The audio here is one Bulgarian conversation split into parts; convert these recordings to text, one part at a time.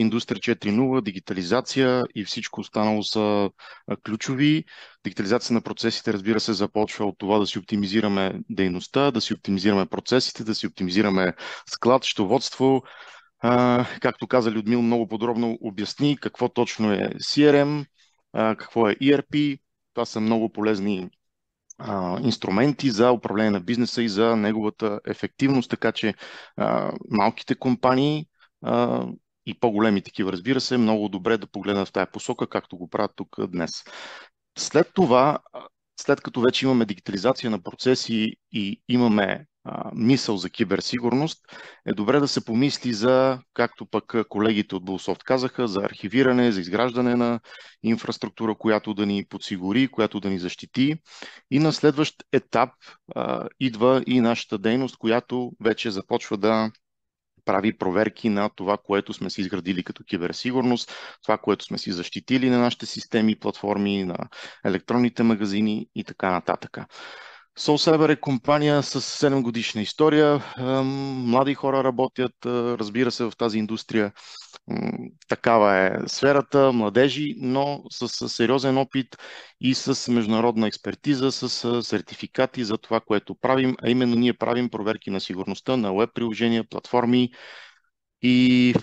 Индустрия 4.0, дигитализация и всичко останало са ключови. Дигитализация на процесите, разбира се, започва от това да си оптимизираме дейността, да си оптимизираме процесите, да си оптимизираме склад, счетоводство. Както каза Людмил, много подробно обясни какво точно е CRM, какво е ERP. Това са много полезни инструменти за управление на бизнеса и за неговата ефективност, така че малките компании и по-големи такива, разбира се, много добре да погледнат в тая посока, както го правят тук днес. След това, след като вече имаме дигитализация на процеси и имаме мисъл за киберсигурност, е добре да се помисли за, както пък колегите от Bullsoft казаха, за архивиране, за изграждане на инфраструктура, която да ни подсигури, която да ни защити. И на следващ етап идва и нашата дейност, която вече започва да прави проверки на това, което сме си изградили като киберсигурност, това, което сме си защитили на нашите системи, платформи, на електронните магазини и така нататък. SoulCyber е компания с 7 годишна история. Млади хора работят, разбира се, в тази индустрия. Такава е сферата, младежи, но с сериозен опит и с международна експертиза, с сертификати за това, което правим, а именно ние правим проверки на сигурността на веб приложения, платформи и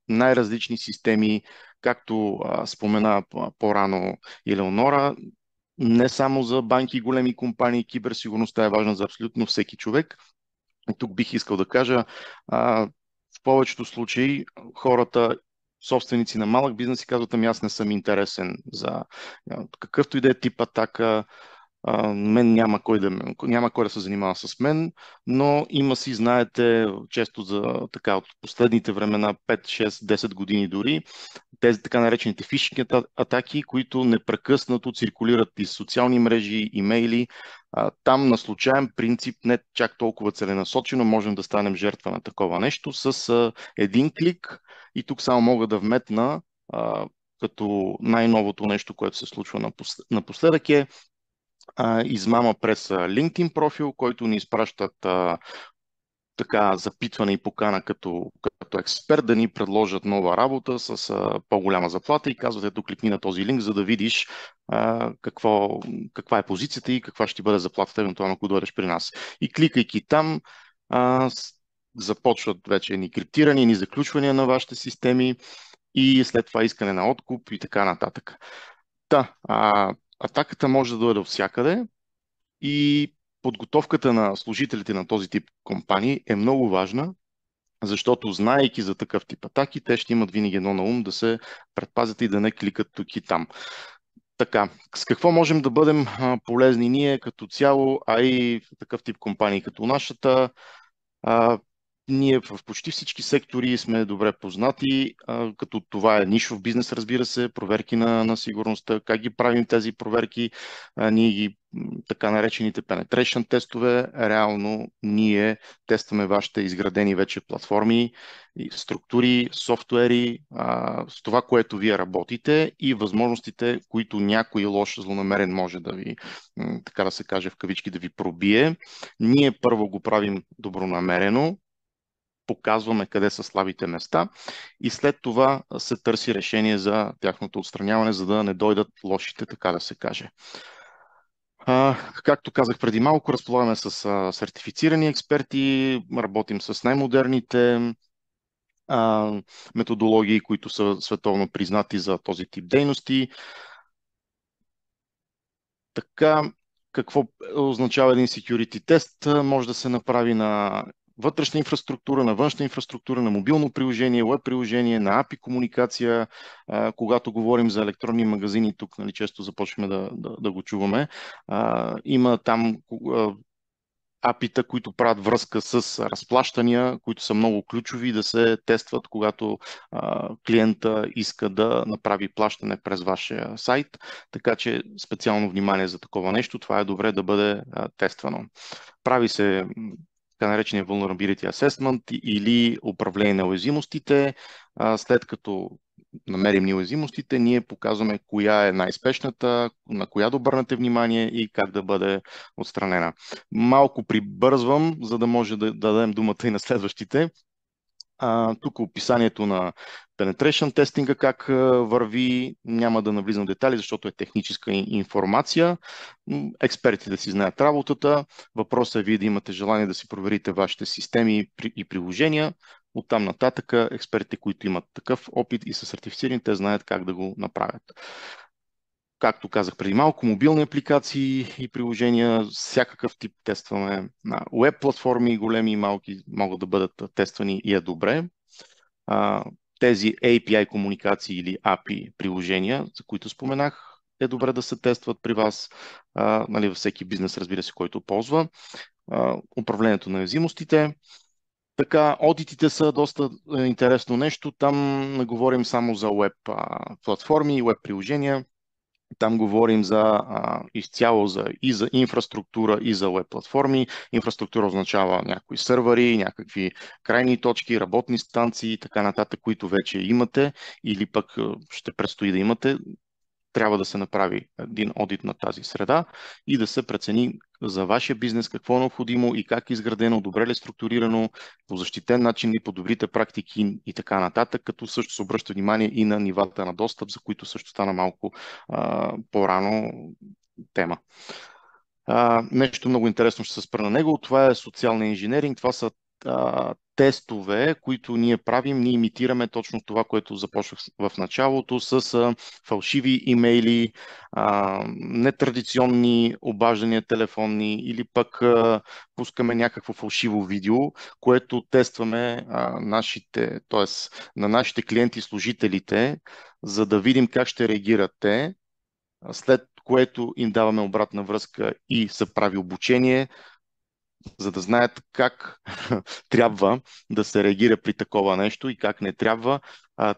най-различни системи, както спомена по-рано Елеонора, не само за банки и големи компании, киберсигурността е важна за абсолютно всеки човек. И тук бих искал да кажа, в повечето случаи хората, собственици на малък бизнес, си казват: ами аз не съм интересен за какъвто и да е тип атака, мен няма кой да се занимава с мен, но има си, знаете, често за така от последните времена, 5, 6, 10 години дори, тези така наречените фишинг атаки, които непрекъснато циркулират из социални мрежи, имейли. Там на случайен принцип, не чак толкова целенасочено, можем да станем жертва на такова нещо с един клик. И тук само мога да вметна, като най-новото нещо, което се случва напоследък, е измама през LinkedIn профил, който ни изпращат така запитване и покана като експерт да ни предложат нова работа с по-голяма заплата и казват: ето, кликни на този линк, за да видиш каква е позицията и каква ще бъде заплатата, евентуално ако дойдеш при нас. И кликайки там, започват вече ни криптирани, ни заключвания на вашите системи и след това искане на откуп и така нататък. Атаката може да дойде от всякъде и подготовката на служителите на този тип компании е много важна, защото знаейки за такъв тип атаки, те ще имат винаги едно на ум: да се предпазят и да не кликат тук и там. Така, с какво можем да бъдем полезни ние като цяло, а и в такъв тип компании като нашата? Ние в почти всички сектори сме добре познати, като това е нишов бизнес, разбира се, проверки на сигурността. Как ги правим тези проверки? Ние ги, така наречените penetration тестове, реално ние тестваме вашите изградени вече платформи, структури, софтуери, с това, което вие работите и възможностите, които някой лош злонамерен може да ви, така да се каже в кавички, да ви пробие. Ние първо го правим добронамерено, показваме къде са слабите места и след това се търси решение за тяхното отстраняване, за да не дойдат лошите, така да се каже. Както казах преди малко, разполагаме с сертифицирани експерти, работим с най-модерните методологии, които са световно признати за този тип дейности. Така, какво означава един security тест? Може да се направи на вътрешна инфраструктура, на външна инфраструктура, на мобилно приложение, веб приложение, на API комуникация. Когато говорим за електронни магазини, тук често започваме да го чуваме. Има там API-та, които правят връзка с разплащания, които са много ключови да се тестват, когато клиента иска да направи плащане през вашия сайт. Така че специално внимание за такова нещо. Това е добре да бъде тествано. Прави се така наречения Vulnerability Assessment или управление на уязвимостите. След като намерим ни уязвимостите, ние показваме коя е най-спешната, на коя да обърнете внимание и как да бъде отстранена. Малко прибързвам, за да може да дадем думата и на следващите. Тук описанието на penetration тестинга как върви, няма да навлизам в детали, защото е техническа информация. Експертите си знаят работата. Въпросът е вие да имате желание да си проверите вашите системи и приложения. Оттам нататък експертите, които имат такъв опит и са сертифицирани, те знаят как да го направят. Както казах преди малко, мобилни апликации и приложения, всякакъв тип тестваме. На веб платформи, големи и малки, могат да бъдат тествани и е добре. Тези API комуникации или API приложения, за които споменах, е добре да се тестват при вас, нали, във всеки бизнес, разбира се, който ползва. Управлението на уязвимостите. Така, одитите са доста интересно нещо. Там не говорим само за веб платформи и веб приложения. Там говорим изцяло и за инфраструктура, и за веб платформи. Инфраструктура означава някои сървъри, някакви крайни точки, работни станции и така нататък, които вече имате или пък ще предстои да имате. Трябва да се направи един одит на тази среда и да се прецени за вашия бизнес какво е необходимо и как е изградено, добре ли е структурирано, по защитен начин ли, по добрите практики и така нататък, като също се обръща внимание и на нивата на достъп, за които също стана малко по-рано тема. Нещо много интересно ще се спра на него. Това е социалния инженеринг. Това са тестове, които ние правим. Ние имитираме точно това, което започнах в началото с фалшиви имейли, нетрадиционни обаждания телефонни или пък пускаме някакво фалшиво видео, което тестваме т.е. на нашите клиенти и служителите, за да видим как ще реагират те, след което им даваме обратна връзка и се прави обучение, за да знаят как трябва да се реагира при такова нещо и как не трябва,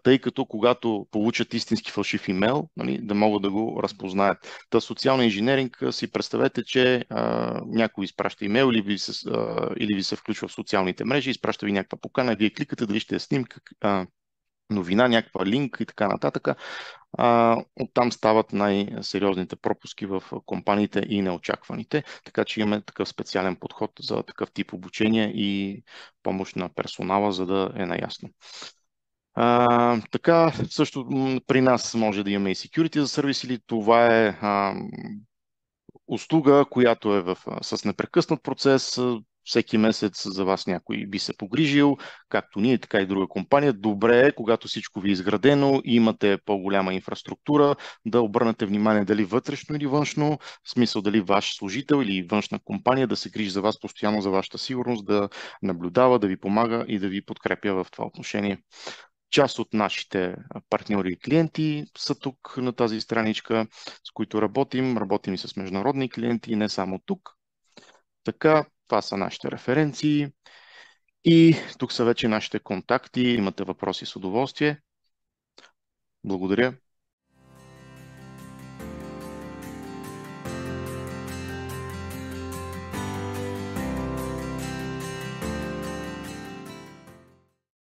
тъй като когато получат истински фалшив имейл, нали, да могат да го разпознаят. Та социална инженеринг, си представете, че някой изпраща имейл или ви се включва в социалните мрежи, изпраща ви някаква покана, вие кликате дали ще е снимка, новина, някаква линк и така нататък. Оттам стават най-сериозните пропуски в компаниите и неочакваните, така че имаме такъв специален подход за такъв тип обучение и помощ на персонала, за да е наясно. Така, също при нас може да имаме и security за сервис, или това е услуга, която е с непрекъснат процес. Всеки месец за вас някой би се погрижил, както ние, така и друга компания. Добре е, когато всичко ви е изградено и имате по-голяма инфраструктура, да обърнете внимание дали вътрешно или външно, в смисъл дали ваш служител или външна компания да се грижи за вас постоянно, за вашата сигурност, да наблюдава, да ви помага и да ви подкрепя в това отношение. Част от нашите партньори и клиенти са тук на тази страничка, с които работим. Работим и с международни клиенти, не само тук. Така, това са нашите референции. И тук са вече нашите контакти. Имате въпроси с удоволствие. Благодаря.